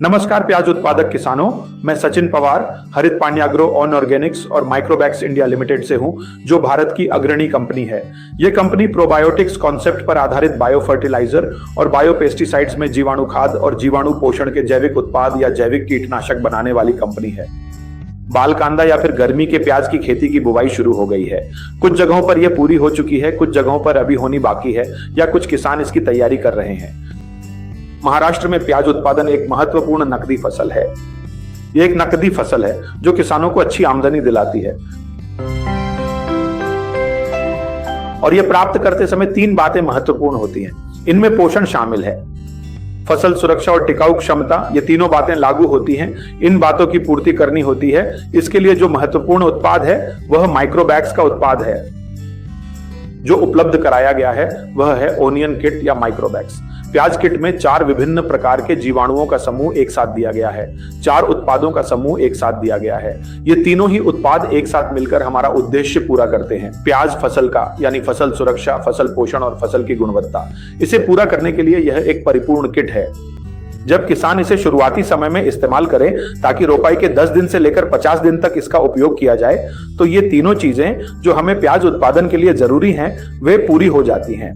नमस्कार प्याज उत्पादक किसानों, मैं सचिन पवार हरित पानी एग्रो ऑन ऑर्गेनिक्स और माइक्रोबैक्स इंडिया लिमिटेड से हूं, जो भारत की अग्रणी कंपनी है। यह कंपनी प्रोबायोटिक्स कॉन्सेप्ट पर आधारित बायो फर्टिलाइजर और बायो पेस्टिसाइड्स में जीवाणु खाद और जीवाणु पोषण के जैविक उत्पाद या जैविक कीटनाशक बनाने वाली कंपनी है। बाल कांदा या फिर गर्मी के प्याज की खेती की बुवाई शुरू हो गई है। कुछ जगहों पर यह पूरी हो चुकी है, कुछ जगहों पर अभी होनी बाकी है या कुछ किसान इसकी तैयारी कर रहे हैं। महाराष्ट्र में प्याज उत्पादन एक महत्वपूर्ण नकदी फसल है। यह एक नकदी फसल है जो किसानों को अच्छी आमदनी दिलाती है और यह प्राप्त करते समय 3 बातें महत्वपूर्ण होती हैं। इनमें पोषण शामिल है, फसल सुरक्षा और टिकाऊ क्षमता। ये तीनों बातें लागू होती हैं। इन बातों की पूर्ति करनी होती है। इसके लिए जो महत्वपूर्ण उत्पाद है वह माइक्रोबैक्स का उत्पाद है। जो उपलब्ध कराया गया है वह है ओनियन किट या माइक्रोबैक्स। प्याज किट में 4 विभिन्न प्रकार के जीवाणुओं का समूह एक साथ दिया गया है। 4 उत्पादों का समूह एक साथ दिया गया है। ये तीनों ही उत्पाद एक साथ मिलकर हमारा उद्देश्य पूरा करते हैं, प्याज फसल का, यानी फसल सुरक्षा, फसल पोषण और फसल की गुणवत्ता। इसे पूरा करने के लिए यह एक परिपूर्ण किट है। जब किसान इसे शुरुआती समय में इस्तेमाल करें ताकि रोपाई के 10 दिन से लेकर 50 दिन तक इसका उपयोग किया जाए, तो ये तीनों चीजें जो हमें प्याज उत्पादन के लिए जरूरी हैं वे पूरी हो जाती हैं।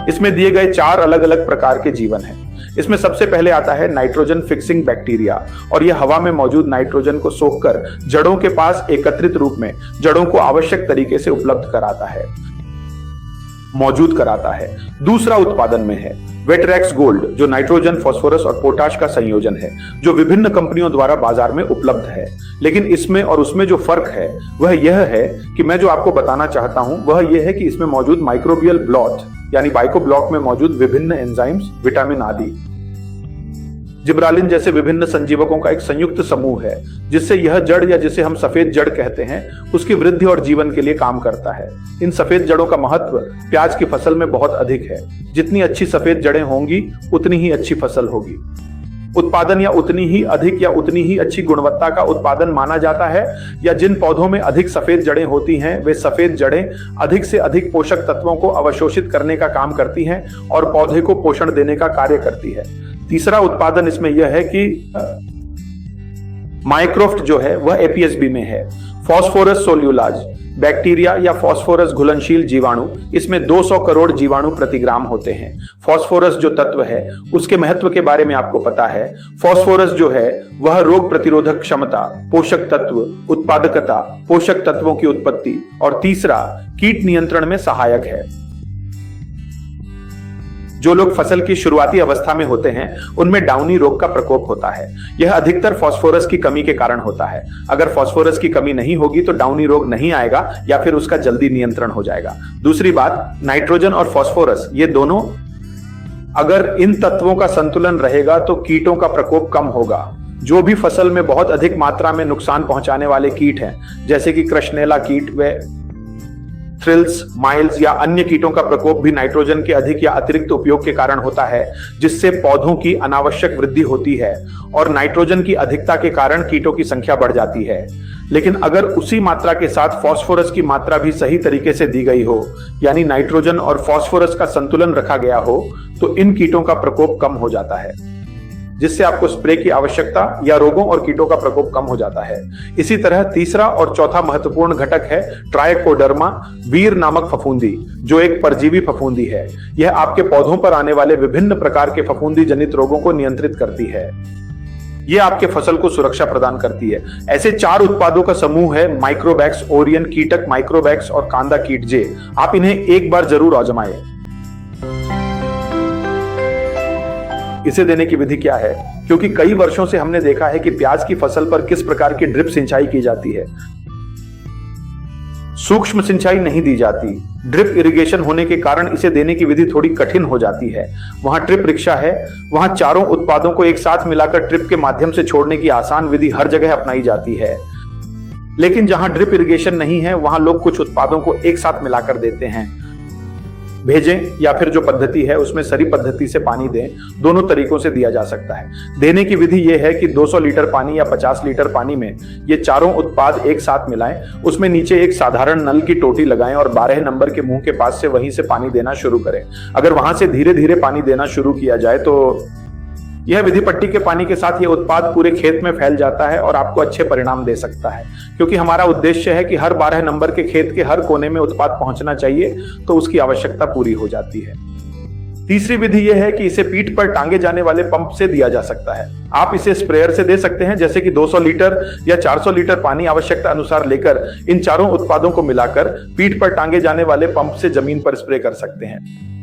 इसमें दिए गए 4 अलग अलग प्रकार के जीवन हैं। इसमें सबसे पहले आता है नाइट्रोजन फिक्सिंग बैक्टीरिया, और यह हवा में मौजूद नाइट्रोजन को सोखकर जड़ों के पास एकत्रित रूप में जड़ों को आवश्यक तरीके से उपलब्ध मौजूद कराता है। दूसरा उत्पादन में है वेटरैक्स गोल्ड, जो नाइट्रोजन, फास्फोरस और पोटाश का संयोजन है, जो विभिन्न कंपनियों द्वारा बाजार में उपलब्ध है। लेकिन इसमें और उसमें जो फर्क है वह यह है कि मैं जो आपको बताना चाहता हूं वह यह है कि इसमें मौजूद माइक्रोबियल ब्लॉथ यानी बाइको ब्लॉक में मौजूद विभिन्न एंजाइम्स, विटामिन आदि, जिब्रालिन जैसे विभिन्न संजीवकों का एक संयुक्त समूह है, जिससे यह जड़ या जिसे हम सफेद जड़ कहते हैं उसकी वृद्धि और जीवन के लिए काम करता है। इन सफेद जड़ों का महत्व प्याज की फसल में बहुत अधिक है। जितनी अच्छी सफेद जड़ें होंगी उतनी ही अच्छी फसल होगी। उत्पादन या उतनी ही अधिक या उतनी ही अच्छी गुणवत्ता का उत्पादन माना जाता है। या जिन पौधों में अधिक सफेद जड़ें होती हैं वे सफेद जड़ें अधिक से अधिक पोषक तत्वों को अवशोषित करने का काम करती हैं और पौधे को पोषण देने का कार्य करती है। तीसरा उत्पादन इसमें यह है कि माइक्रोफ्ट जो है वह एपीएसबी में है। फास्फोरस सोल्यूलाज बैक्टीरिया या फास्फोरस घुलनशील जीवाणु, इसमें 200 करोड़ जीवाणु प्रति ग्राम होते हैं। फास्फोरस जो तत्व है उसके महत्व के बारे में आपको पता है। फास्फोरस जो है वह रोग प्रतिरोधक क्षमता, पोषक तत्व, उत्पादकता, पोषक तत्वों की उत्पत्ति और तीसरा कीट नियंत्रण में सहायक है। जो लोग फसल की शुरुआती अवस्था में होते हैं उनमें डाउनी रोग का प्रकोप होता है। यह अधिकतर फास्फोरस की कमी के कारण होता है। अगर फास्फोरस की कमी नहीं होगी तो डाउनी रोग नहीं आएगा या फिर उसका जल्दी नियंत्रण हो जाएगा। दूसरी बात, नाइट्रोजन और फास्फोरस ये दोनों, अगर इन तत्वों का संतुलन रहेगा तो कीटों का प्रकोप कम होगा। जो भी फसल में बहुत अधिक मात्रा में नुकसान पहुंचाने वाले कीट हैं, जैसे कि कृष्णेला कीट, व थ्रिल्स, माइल्स या अन्य कीटों का प्रकोप भी नाइट्रोजन के अधिक या अतिरिक्त उपयोग के कारण होता है, जिससे पौधों की अनावश्यक वृद्धि होती है और नाइट्रोजन की अधिकता के कारण कीटों की संख्या बढ़ जाती है। लेकिन अगर उसी मात्रा के साथ फास्फोरस की मात्रा भी सही तरीके से दी गई हो, यानी नाइट्रोजन और फास्फोरस का संतुलन रखा गया हो, तो इन कीटों का प्रकोप कम हो जाता है, जिससे आपको स्प्रे की आवश्यकता या रोगों और कीटों का प्रकोप कम हो जाता है। इसी तरह तीसरा और चौथा महत्वपूर्ण घटक है ट्राइकोडर्मा वीर नामक फफूंदी, जो एक परजीवी फफूंदी है। यह आपके पौधों पर आने वाले विभिन्न प्रकार के फफूंदी जनित रोगों को नियंत्रित करती है। यह आपके फसल को सुरक्षा प्रदान करती है। ऐसे 4 उत्पादों का समूह है माइक्रोबैक्स, ओरियन कीटक माइक्रोबैक्स और कांदा कीट जे। आप इन्हें एक बार जरूर आजमाएं। इसे देने की विधि क्या है? क्योंकि कई वर्षों से हमने देखा है कि प्याज की फसल पर किस प्रकार की ड्रिप सिंचाई की जाती है। सूक्ष्म सिंचाई नहीं दी जाती। ड्रिप इरिगेशन होने के कारण इसे देने की विधि थोड़ी कठिन हो जाती है। वहां ट्रिप रिक्शा है, वहां चारों उत्पादों को एक साथ मिलाकर ट्रिप के माध्यम से छोड़ने की आसान विधि हर जगह अपनाई जाती है। लेकिन जहां ड्रिप इरिगेशन नहीं है वहां लोग कुछ उत्पादों को एक साथ मिलाकर देते हैं। भेजें या फिर जो पद्धति है उसमें सरी पद्धति से पानी दें, दोनों तरीकों से दिया जा सकता है। देने की विधि यह है कि 200 लीटर पानी या 50 लीटर पानी में ये चारों उत्पाद एक साथ मिलाएं, उसमें नीचे एक साधारण नल की टोटी लगाएं और 12 नंबर के मुंह के पास से वहीं से पानी देना शुरू करें। अगर वहां से धीरे धीरे पानी देना शुरू किया जाए तो यह विधि पट्टी के पानी के साथ यह उत्पाद पूरे खेत में फैल जाता है और आपको अच्छे परिणाम दे सकता है। क्योंकि हमारा उद्देश्य है कि हर 12 नंबर के खेत के हर कोने में उत्पाद पहुंचना चाहिए, तो उसकी आवश्यकता पूरी हो जाती है। तीसरी विधि यह है कि इसे पीठ पर टांगे जाने वाले पंप से दिया जा सकता है। आप इसे स्प्रेयर से दे सकते हैं, जैसे कि 200 लीटर या 400 लीटर पानी आवश्यकता अनुसार लेकर इन चारों उत्पादों को मिलाकर पीठ पर टांगे जाने वाले पंप से जमीन पर स्प्रे कर सकते हैं।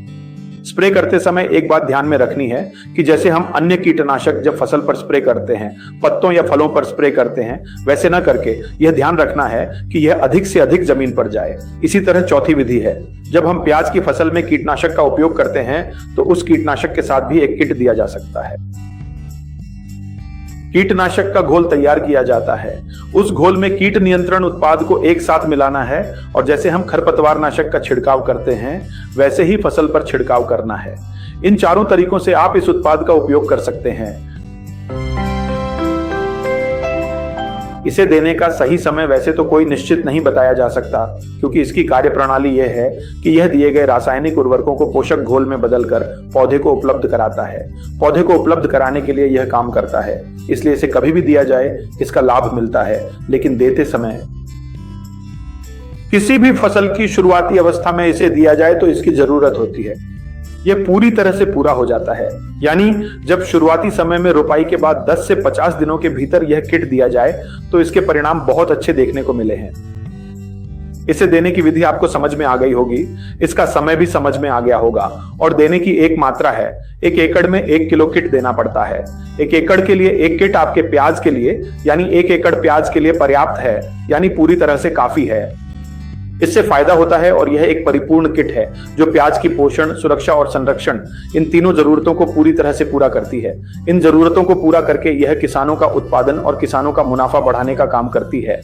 स्प्रे करते समय एक बात ध्यान में रखनी है कि जैसे हम अन्य कीटनाशक जब फसल पर स्प्रे करते हैं, पत्तों या फलों पर स्प्रे करते हैं, वैसे न करके यह ध्यान रखना है कि यह अधिक से अधिक जमीन पर जाए। इसी तरह चौथी विधि है, जब हम प्याज की फसल में कीटनाशक का उपयोग करते हैं तो उस कीटनाशक के साथ भी एक किट दिया जा सकता है। कीटनाशक का घोल तैयार किया जाता है। उस घोल में कीट नियंत्रण उत्पाद को एक साथ मिलाना है और जैसे हम खरपतवार नाशक का छिड़काव करते हैं वैसे ही फसल पर छिड़काव करना है। इन चारों तरीकों से आप इस उत्पाद का उपयोग कर सकते हैं। इसे देने का सही समय वैसे तो कोई निश्चित नहीं बताया जा सकता, क्योंकि इसकी कार्यप्रणाली यह है कि यह दिए गए रासायनिक उर्वरकों को पोषक घोल में बदलकर पौधे को उपलब्ध कराता है। पौधे को उपलब्ध कराने के लिए यह काम करता है, इसलिए इसे कभी भी दिया जाए इसका लाभ मिलता है, लेकिन देते समय किसी भी फसल की शुरुआती अवस्था में इसे दिया जाए तो इसकी जरूरत होती है। यह पूरी तरह से पूरा हो जाता है, यानी जब शुरुआती समय में रोपाई के बाद 10 से 50 दिनों के भीतर यह किट दिया जाए तो इसके परिणाम बहुत अच्छे देखने को मिले हैं। इसे देने की विधि आपको समझ में आ गई होगी, इसका समय भी समझ में आ गया होगा और देने की एक मात्रा है। 1 एकड़ में 1 किलो किट देना पड़ता है। 1 एकड़ के लिए एक किट आपके प्याज के लिए यानी 1 एकड़ प्याज के लिए पर्याप्त है, यानी पूरी तरह से काफी है। इससे फायदा होता है और यह एक परिपूर्ण किट है जो प्याज की पोषण, सुरक्षा और संरक्षण इन तीनों जरूरतों को पूरी तरह से पूरा करती है। इन जरूरतों को पूरा करके यह किसानों का उत्पादन और किसानों का मुनाफा बढ़ाने का काम करती है।